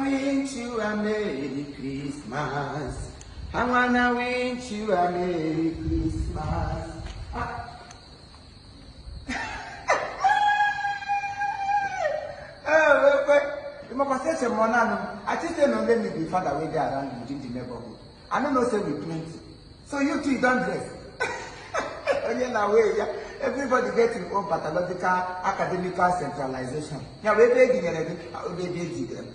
wish you a Merry Christmas. I wanna wish you a Merry Christmas. You must say to Monano, I just don't let me be father way there around within the neighborhood. I don't know say we plenty. So you two don't dress. Everybody gets in own pathological academical centralization. Yeah, we beg them.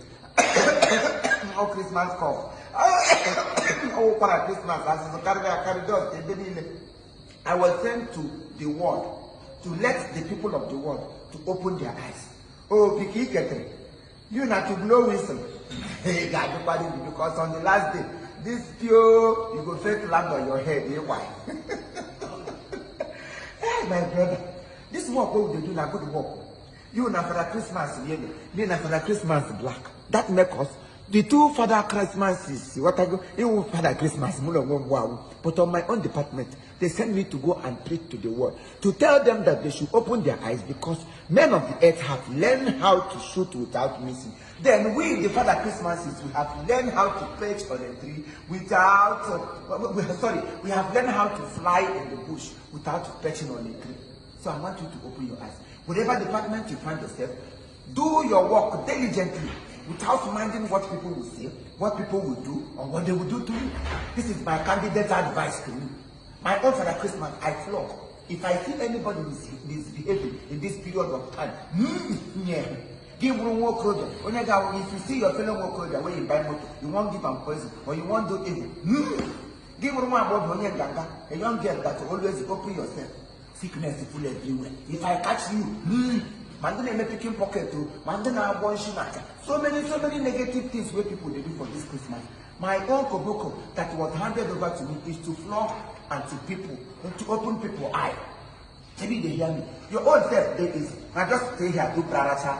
Oh, Christmas call. Oh, para Christmas. I was sent to the world to let the people of the world to open their eyes. Oh, Piki Ketri, you not to blow whistle. Because on the last day, this pure, you go straight to land on your head. Why? Hey, my brother, this work what they do now good work. You na for the Christmas yellow, me na for the Christmas black. That make us the two Father Christmases. What I go, you Father Christmas, but on my own department, they send me to go and preach to the world to tell them that they should open their eyes because men of the earth have learned how to shoot without missing. Then we, the Father Christmases, we have learned how to perch on a tree without. We have learned how to fly in the bush without perching on a tree. So I want you to open your eyes. Whatever department you find yourself, do your work diligently without minding what people will say, what people will do, or what they will do to you. This is my candidate's advice to you. My own Father Christmas, I flog. If I see anybody misbehaving in this period of time, give room more closure. If you see your fellow more closure when you buy motor, you won't give them poison or you won't do evil. Give room about when you're a young girl that will always open yourself. Sickness is full everywhere. If I catch you, man, then picking pocket too. Man, then I want shinaka. So many negative things where people they do for this Christmas. My own koboko that was handed over to me is to flog and to people, and to open people's eyes. Maybe they hear me. Your own self, they is. Now just stay here, do praracha.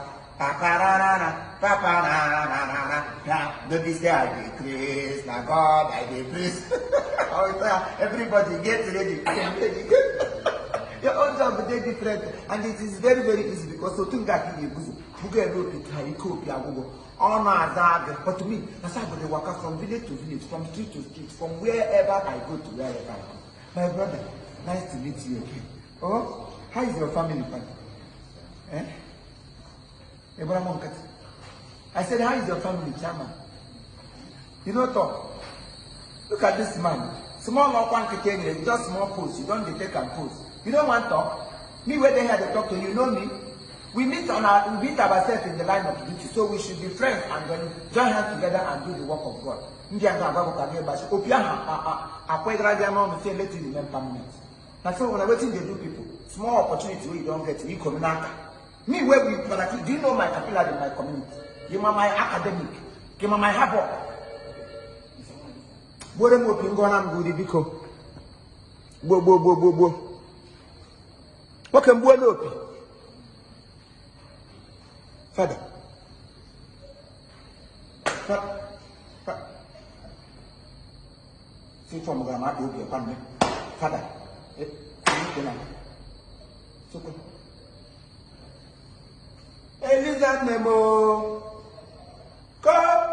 Baby say I dey praise, now God I dey praise. Everybody get ready. I am ready. Your own job is different, and it is very easy because so things that you do, but to me, that's how they walk from village to village, from street to street, from wherever I go to wherever I go. My brother, nice to meet you again. Oh, how is your family, buddy? Eh? I said, how is your family, Chairman? You know, talk. Look at this man. Small one can just small post. You don't take and post. You don't want to talk. Me where they had to talk to you know me. We meet ourselves in the line of duty, so we should be friends and then join hands together and do the work of God. That's why when I waiting they do people. Small opportunity where you don't get you come back. Me where we do you know my capillary in my community? You are my academic. You are my harbor. What can boy look? Father. See from grandma to your family. Father. Elizabeth Nemo. Come.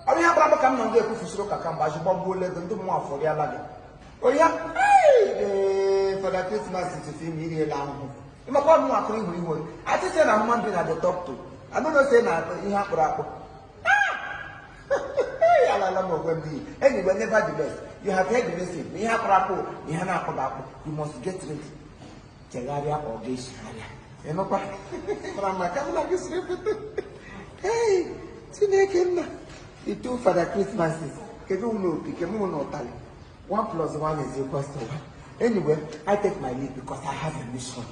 I have Brahma come on there to Suroka Kambaji Bombo Leg and do more for the Alaga. Oh, yeah. Hey, for the Christmas to see me here. I'm a one more clean. I just said I'm one thing at the top to. I don't know, say now, you have Bravo. Anyway, nevertheless, you have heard the message. We have Bravo, we have Bravo. You must get ready. Tegaria or this. You know, from my camera is repeated. Hey, the two for the Christmases. One plus one is equal to one. Anyway, I take my leave because I have a mission.